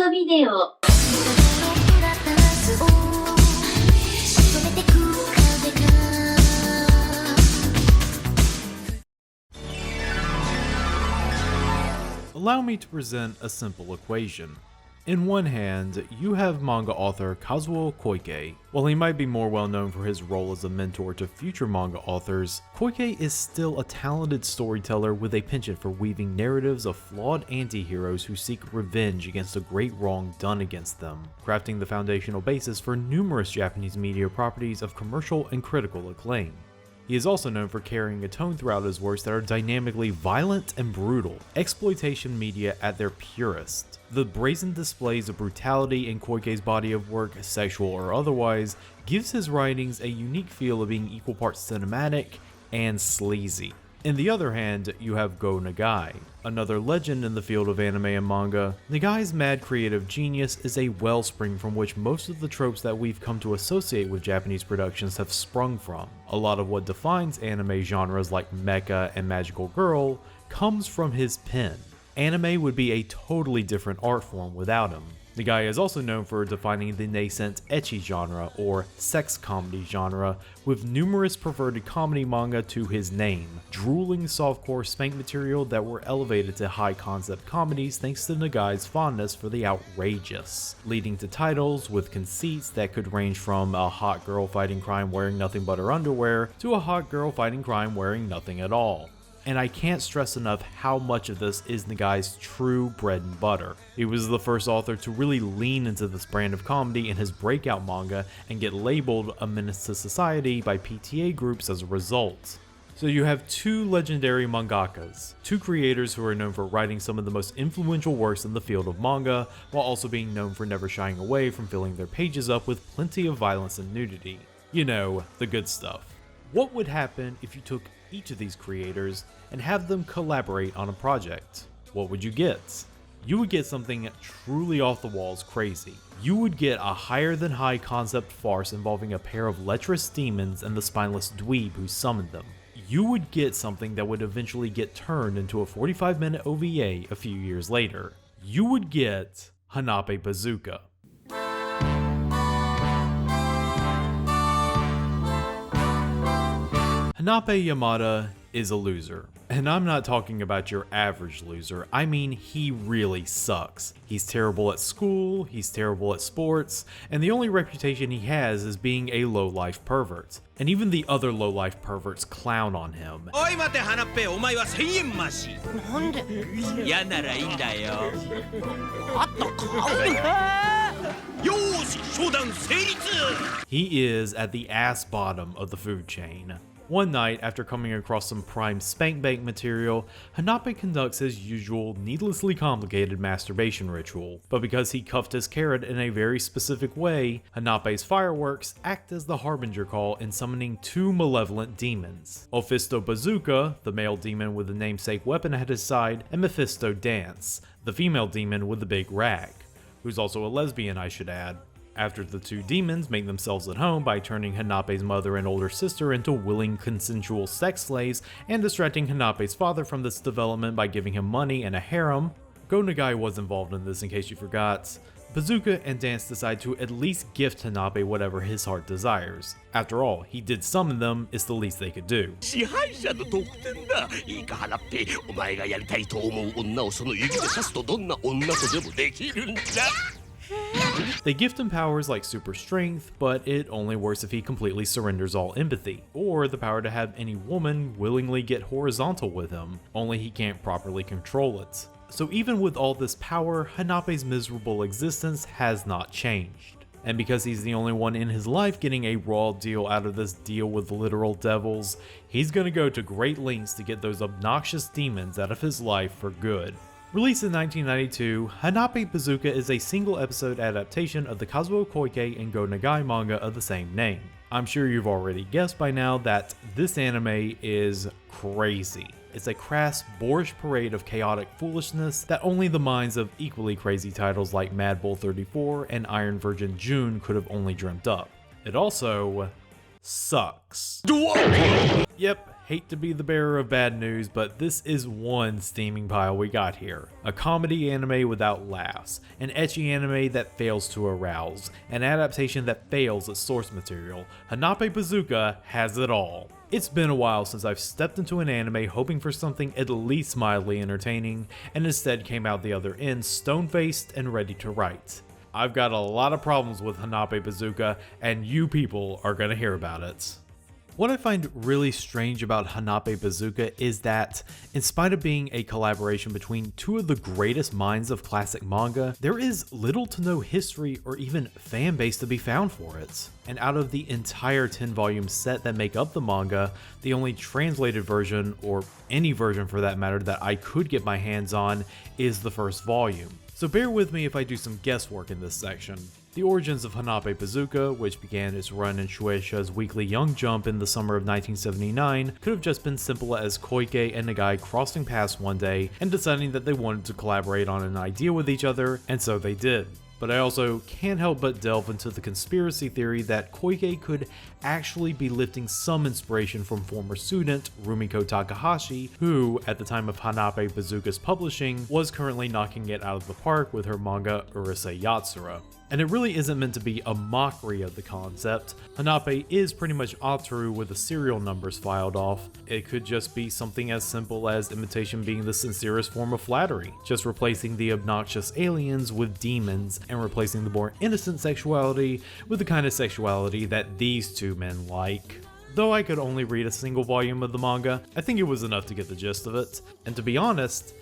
トビデオ Allow me to present a simple equation. In one hand, you have manga author Kazuo Koike. While he might be more well known for his role as a mentor to future manga authors, Koike is still a talented storyteller with a penchant for weaving narratives of flawed anti-heroes who seek revenge against a great wrong done against them, crafting the foundational basis for numerous Japanese media properties of commercial and critical acclaim. He is also known for carrying a tone throughout his works that are dynamically violent and brutal, exploitation media at their purest. The brazen displays of brutality in Koike's body of work, sexual or otherwise, gives his writings a unique feel of being equal parts cinematic and sleazy. On the other hand, you have Go Nagai, another legend in the field of anime and manga. Nagai's mad creative genius is a wellspring from which most of the tropes that we've come to associate with Japanese productions have sprung from. A lot of what defines anime genres like mecha and magical girl comes from his pen. Anime would be a totally different art form without him. Nagai is also known for defining the nascent ecchi genre, or sex comedy genre, with numerous perverted comedy manga to his name, drooling softcore spank material that were elevated to high concept comedies thanks to Nagai's fondness for the outrageous, leading to titles with conceits that could range from a hot girl fighting crime wearing nothing but her underwear to a hot girl fighting crime wearing nothing at all. And I can't stress enough how much of this is Nagai's true bread and butter. He was the first author to really lean into this brand of comedy in his breakout manga and get labeled a menace to society by PTA groups as a result. So you have two legendary mangakas, two creators who are known for writing some of the most influential works in the field of manga, while also being known for never shying away from filling their pages up with plenty of violence and nudity. You know, the good stuff. What would happen if you took each of these creators and have them collaborate on a project? What would you get? You would get something truly off the walls crazy. You would get a higher than high concept farce involving a pair of lecherous demons and the spineless dweeb who summoned them. You would get something that would eventually get turned into a 45-minute OVA a few years later. You would get Hanappe Bazooka. Hanape Yamada is a loser. And I'm not talking about your average loser, I mean he really sucks. He's terrible at school, he's terrible at sports, and the only reputation he has is being a low-life pervert. And even the other low-life perverts clown on him. Oi, mate, Hanappe, omae wa 1000 yen mashi. Nande? Ya nara ii nda yo. Atta kau. Yoshi, shoudan seiritsu! He is at the ass bottom of the food chain. One night, after coming across some prime spank bank material, Hanape conducts his usual, needlessly complicated masturbation ritual. But because he cuffed his carrot in a very specific way, Hanape's fireworks act as the harbinger call in summoning two malevolent demons. Ophisto Bazooka, the male demon with the namesake weapon at his side, and Mephisto Dance, the female demon with the big rag, who's also a lesbian, I should add. After the two demons make themselves at home by turning Hanape's mother and older sister into willing consensual sex slaves and distracting Hanape's father from this development by giving him money and a harem, Go Nagai was involved in this in case you forgot. Bazooka and Dance decide to at least gift Hanape whatever his heart desires. After all, he did summon them, it's the least they could do. They gift him powers like super strength, but it only works if he completely surrenders all empathy, or the power to have any woman willingly get horizontal with him, only he can't properly control it. So even with all this power, Hanape's miserable existence has not changed. And because he's the only one in his life getting a raw deal out of this deal with literal devils, he's gonna go to great lengths to get those obnoxious demons out of his life for good. Released in 1992, Hanappe Bazooka is a single episode adaptation of the Kazuo Koike and Go Nagai manga of the same name. I'm sure you've already guessed by now that this anime is crazy. It's a crass, boorish parade of chaotic foolishness that only the minds of equally crazy titles like Mad Bull 34 and Iron Virgin June could have only dreamt up. It also sucks. Yep, hate to be the bearer of bad news, but this is one steaming pile we got here. A comedy anime without laughs, an ecchi anime that fails to arouse, an adaptation that fails at source material. Hanappe Bazooka has it all. It's been a while since I've stepped into an anime hoping for something at least mildly entertaining, and instead came out the other end stone-faced and ready to write. I've got a lot of problems with Hanappe Bazooka, and you people are gonna hear about it. What I find really strange about Hanappe Bazooka is that, in spite of being a collaboration between two of the greatest minds of classic manga, there is little to no history or even fan base to be found for it. And out of the entire 10-volume set that make up the manga, the only translated version, or any version for that matter, that I could get my hands on is the first volume. So bear with me if I do some guesswork in this section. The origins of Hanappe Bazooka, which began its run in Shueisha's weekly Young Jump in the summer of 1979, could have just been simple as Koike and Nagai crossing paths one day and deciding that they wanted to collaborate on an idea with each other, and so they did. But I also can't help but delve into the conspiracy theory that Koike could actually be lifting some inspiration from former student Rumiko Takahashi, who, at the time of Hanappe Bazooka's publishing, was currently knocking it out of the park with her manga Urusei Yatsura. And it really isn't meant to be a mockery of the concept. Hanappe is pretty much Ataru with the serial numbers filed off. It could just be something as simple as imitation being the sincerest form of flattery, just replacing the obnoxious aliens with demons and replacing the more innocent sexuality with the kind of sexuality that these two men like. Though I could only read a single volume of the manga, I think it was enough to get the gist of it, and to be honest,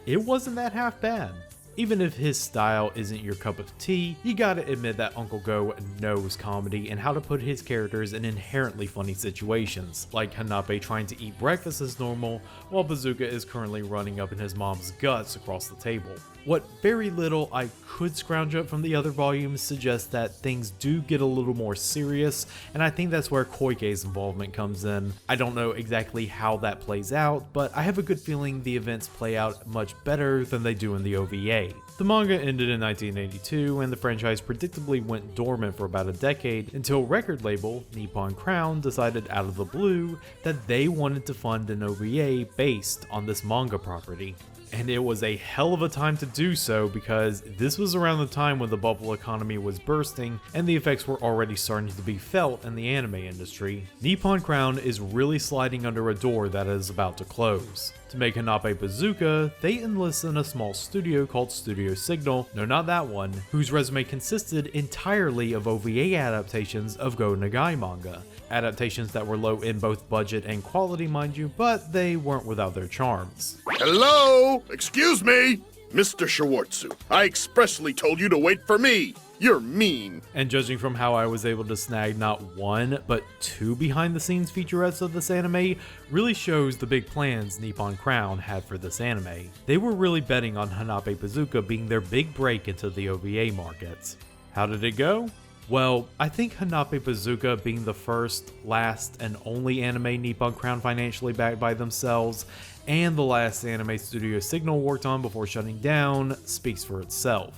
it wasn't that half bad. Even if his style isn't your cup of tea, you gotta admit that Uncle Go knows comedy and how to put his characters in inherently funny situations, like Hanappe trying to eat breakfast as normal, while Bazooka is currently running up in his mom's guts across the table. What very little I could scrounge up from the other volumes suggests that things do get a little more serious, and I think that's where Koike's involvement comes in. I don't know exactly how that plays out, but I have a good feeling the events play out much better than they do in the OVA. The manga ended in 1982, and the franchise predictably went dormant for about a decade until record label Nippon Crown decided out of the blue that they wanted to fund an OVA based on this manga property. And it was a hell of a time to do so, because this was around the time when the bubble economy was bursting and the effects were already starting to be felt in the anime industry. Nippon Crown is really sliding under a door that is about to close. To make Hanappe Bazooka, they enlisted a small studio called Studio Signal, no not that one, whose resume consisted entirely of OVA adaptations of Go Nagai manga. Adaptations that were low in both budget and quality, mind you, but they weren't without their charms. Hello? Excuse me? Mr. Schwartzu, I expressly told you to wait for me. You're mean. And judging from how I was able to snag not one, but two behind-the-scenes featurettes of this anime, really shows the big plans Nippon Crown had for this anime. They were really betting on Hanappe Bazooka being their big break into the OVA market. How did it go? Well, I think Hanappe Bazooka being the first, last, and only anime Nippon Crown financially backed by themselves, and the last anime Studio Signal worked on before shutting down, speaks for itself.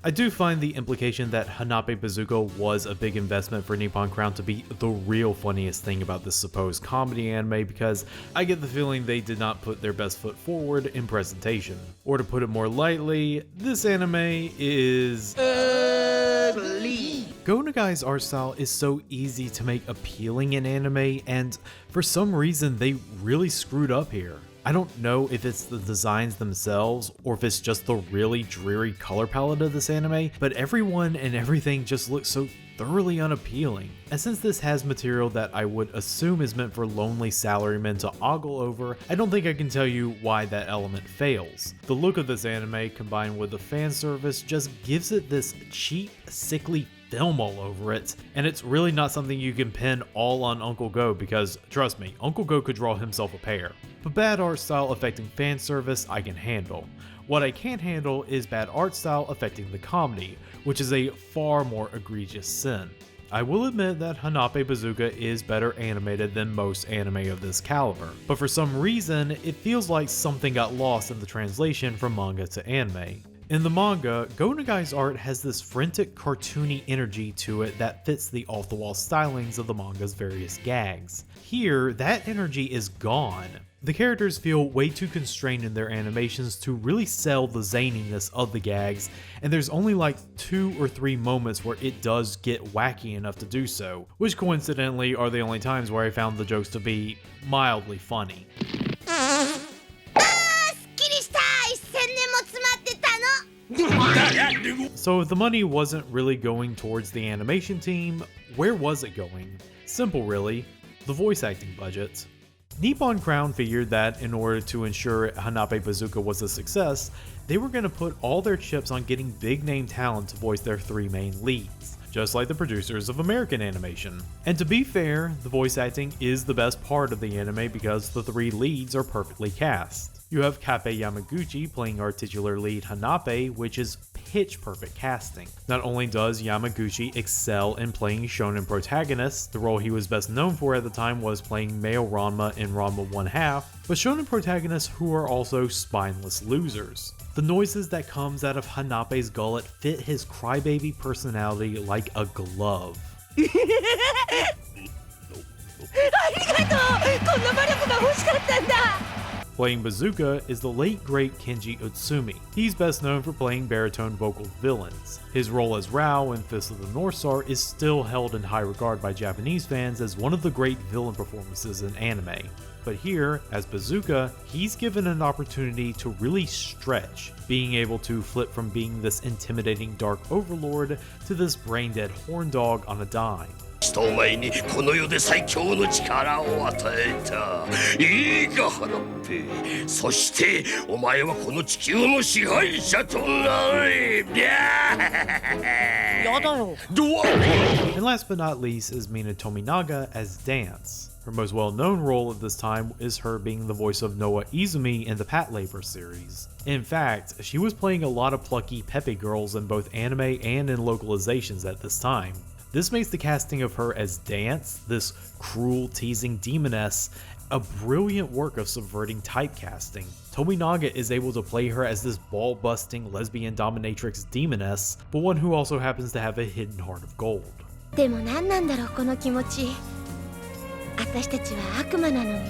I do find the implication that Hanappe Bazooka was a big investment for Nippon Crown to be the real funniest thing about this supposed comedy anime, because I get the feeling they did not put their best foot forward in presentation. Or to put it more lightly, this anime is ugly. Go Nagai's art style is so easy to make appealing in anime, and for some reason they really screwed up here. I don't know if it's the designs themselves or if it's just the really dreary color palette of this anime, but everyone and everything just looks so thoroughly unappealing. And since this has material that I would assume is meant for lonely salarymen to ogle over, I don't think I can tell you why that element fails. The look of this anime combined with the fan service just gives it this cheap, sickly film all over it, and it's really not something you can pin all on Uncle Go, because trust me, Uncle Go could draw himself a pair. But bad art style affecting fan service I can handle. What I can't handle is bad art style affecting the comedy, which is a far more egregious sin. I will admit that Hanappe Bazooka is better animated than most anime of this caliber, but for some reason it feels like something got lost in the translation from manga to anime. In the manga, Go Nagai's art has this frantic, cartoony energy to it that fits the off-the-wall stylings of the manga's various gags. Here, that energy is gone. The characters feel way too constrained in their animations to really sell the zaniness of the gags, and there's only like 2 or 3 moments where it does get wacky enough to do so, which coincidentally are the only times where I found the jokes to be mildly funny. So if the money wasn't really going towards the animation team, where was it going? Simple really, the voice acting budget. Nippon Crown figured that in order to ensure Hanappe Bazooka was a success, they were going to put all their chips on getting big name talent to voice their 3 main leads, just like the producers of American animation. And to be fair, the voice acting is the best part of the anime because the 3 leads are perfectly cast. You have Kappei Yamaguchi playing our titular lead Hanape, which is pitch perfect casting. Not only does Yamaguchi excel in playing shonen protagonists, the role he was best known for at the time was playing male Ranma in Ranma 1/2, but shonen protagonists who are also spineless losers. The noises that comes out of Hanape's gullet fit his crybaby personality like a glove. Playing Bazooka is the late great Kenji Utsumi. He's best known for playing baritone vocal villains. His role as Rao in Fist of the North Star is still held in high regard by Japanese fans as one of the great villain performances in anime. But here, as Bazooka, he's given an opportunity to really stretch, being able to flip from being this intimidating dark overlord to this brain-dead horn dog on a dime. 人お前にこの世で最強の力を与えた。いいか、花っぺ。そしてお前はこの地球の支配者となれ。やだよ。And last but not least is Mina Tominaga as Dance. Her most well-known role at this time is her being the voice of Noa Izumi in the Patlabor series. In fact, she was playing a lot of plucky Pepe girls in both anime and in localizations at this time. This makes the casting of her as Dance, this cruel, teasing demoness, a brilliant work of subverting typecasting. Tominaga is able to play her as this ball-busting lesbian dominatrix demoness, but one who also happens to have a hidden heart of gold. でも何なんだろうこの気持ち。私たちは悪魔なのに。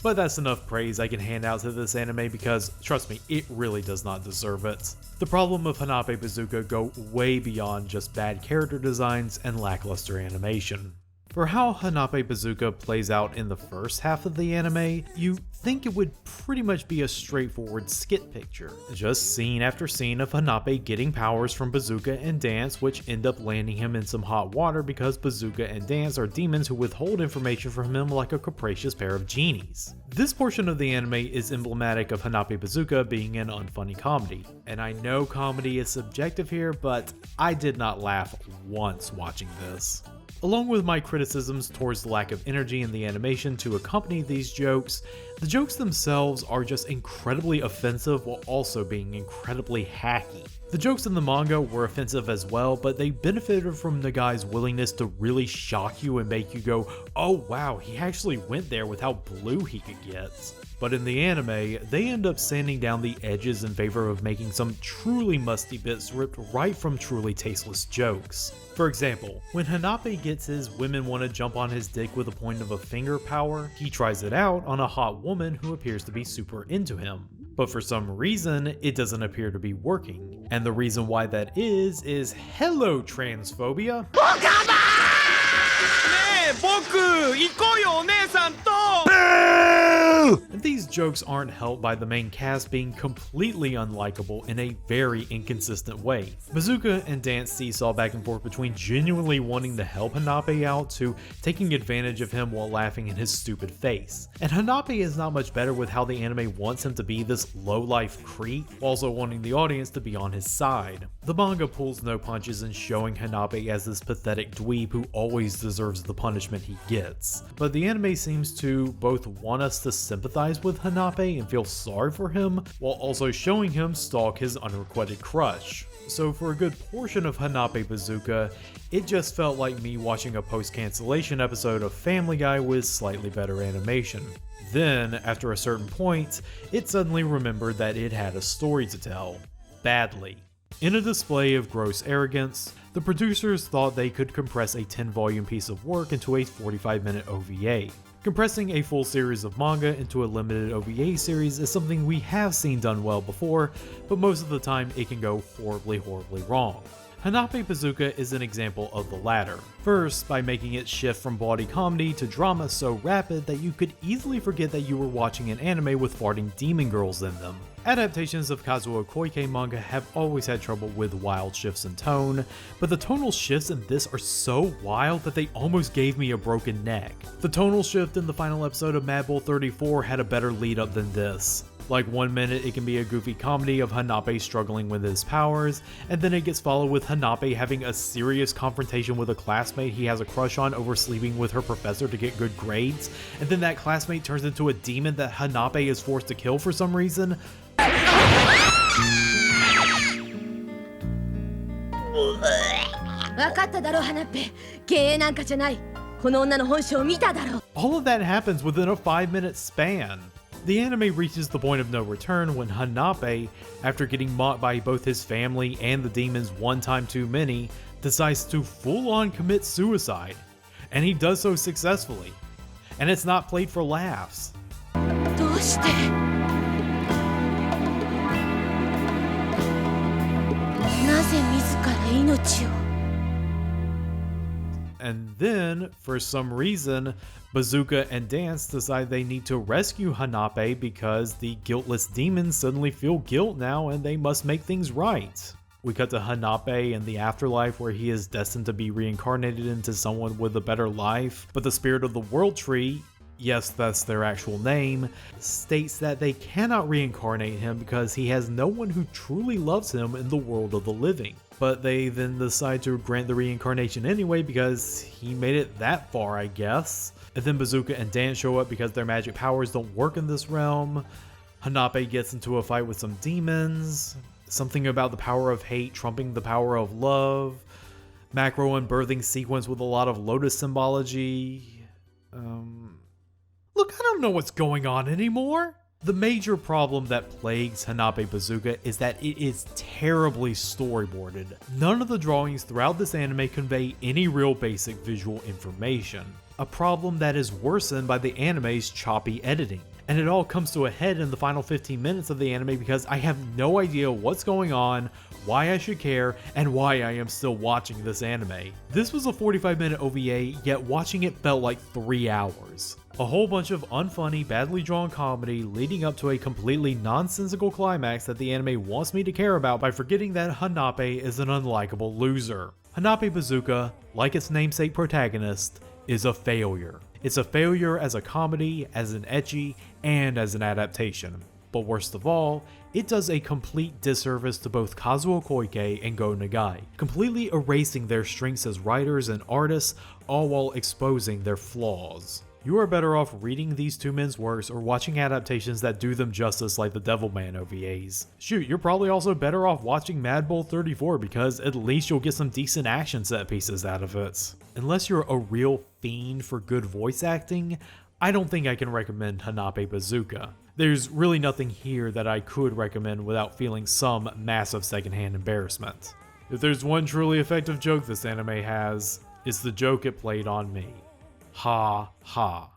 But that's enough praise I can hand out to this anime because, trust me, it really does not deserve it. The problem of Hanappe Bazooka go way beyond just bad character designs and lackluster animation. For how Hanappe Bazooka plays out in the first half of the anime, you think it would pretty much be a straightforward skit picture. Just scene after scene of Hanappe getting powers from Bazooka and Dance, which end up landing him in some hot water because Bazooka and Dance are demons who withhold information from him like a capricious pair of genies. This portion of the anime is emblematic of Hanappe Bazooka being an unfunny comedy. And I know comedy is subjective here, but I did not laugh once watching this. Along with my criticisms towards the lack of energy in the animation to accompany these jokes, the jokes themselves are just incredibly offensive while also being incredibly hacky. The jokes in the manga were offensive as well, but they benefited from Nagai's willingness to really shock you and make you go, oh wow, he actually went there with how blue he could get. But in the anime, they end up sanding down the edges in favor of making some truly musty bits ripped right from truly tasteless jokes. For example, when Hanappe gets his women want to jump on his dick with a point of a finger power, he tries it out on a hot woman who appears to be super into him. But for some reason, it doesn't appear to be working. And the reason why that is hello transphobia. 僕行こうよお姉さんと And these jokes aren't helped by the main cast being completely unlikable in a very inconsistent way. Bazooka and Dance seesaw back and forth between genuinely wanting to help Hanappe out to taking advantage of him while laughing in his stupid face. And Hanappe is not much better with how the anime wants him to be this low-life creep, also wanting the audience to be on his side. The manga pulls no punches in showing Hanappe as this pathetic dweeb who always deserves the punishment he gets. But the anime seems to both want us to sympathize empathize with Hanape and feel sorry for him, while also showing him stalk his unrequited crush. So for a good portion of Hanappe Bazooka, it just felt like me watching a post-cancellation episode of Family Guy with slightly better animation. Then, after a certain point, it suddenly remembered that it had a story to tell. Badly. In a display of gross arrogance, the producers thought they could compress a 10-volume piece of work into a 45-minute OVA. Compressing a full series of manga into a limited OVA series is something we have seen done well before, but most of the time it can go horribly wrong. Hanappe Bazooka is an example of the latter. First, by making it shift from bawdy comedy to drama so rapid that you could easily forget that you were watching an anime with farting demon girls in them. Adaptations of Kazuo Koike manga have always had trouble with wild shifts in tone, but the tonal shifts in this are so wild that they almost gave me a broken neck. The tonal shift in the final episode of Mad Bull 34 had a better lead up than this. Like 1 minute it can be a goofy comedy of Hanape struggling with his powers, and then it gets followed with Hanape having a serious confrontation with a classmate he has a crush on over sleeping with her professor to get good grades, and then that classmate turns into a demon that Hanape is forced to kill for some reason. All of that happens within a 5-minute span. The anime reaches the point of no return when Hanape, after getting mocked by both his family and the demons one time too many, decides to full-on commit suicide. And he does so successfully. And it's not played for laughs. And then, for some reason, Bazooka and Dance decide they need to rescue Hanape because the guiltless demons suddenly feel guilt now and they must make things right. We cut to Hanape in the afterlife where he is destined to be reincarnated into someone with a better life, but the spirit of the World Tree, yes, that's their actual name, states that they cannot reincarnate him because he has no one who truly loves him in the world of the living. But they then decide to grant the reincarnation anyway because he made it that far, I guess. And then Bazooka and Dance show up because their magic powers don't work in this realm. Hanape gets into a fight with some demons. Something about the power of hate trumping the power of love. Macro unbirthing sequence with a lot of lotus symbology. Look, I don't know what's going on anymore. The major problem that plagues Hanappe Bazooka is that it is terribly storyboarded. None of the drawings throughout this anime convey any real basic visual information. A problem that is worsened by the anime's choppy editing. And it all comes to a head in the final 15 minutes of the anime because I have no idea what's going on, why I should care, and why I am still watching this anime. This was a 45-minute OVA, yet watching it felt like 3 hours. A whole bunch of unfunny, badly drawn comedy leading up to a completely nonsensical climax that the anime wants me to care about by forgetting that Hanape is an unlikable loser. Hanappe Bazooka, like its namesake protagonist, is a failure. It's a failure as a comedy, as an ecchi, and as an adaptation. But worst of all, it does a complete disservice to both Kazuo Koike and Go Nagai, completely erasing their strengths as writers and artists, all while exposing their flaws. You are better off reading these two men's works or watching adaptations that do them justice like the Devilman OVAs. Shoot, you're probably also better off watching Mad Bull 34 because at least you'll get some decent action set pieces out of it. Unless you're a real fiend for good voice acting, I don't think I can recommend Hanappe Bazooka. There's really nothing here that I could recommend without feeling some massive secondhand embarrassment. If there's one truly effective joke this anime has, it's the joke it played on me. Ha ha.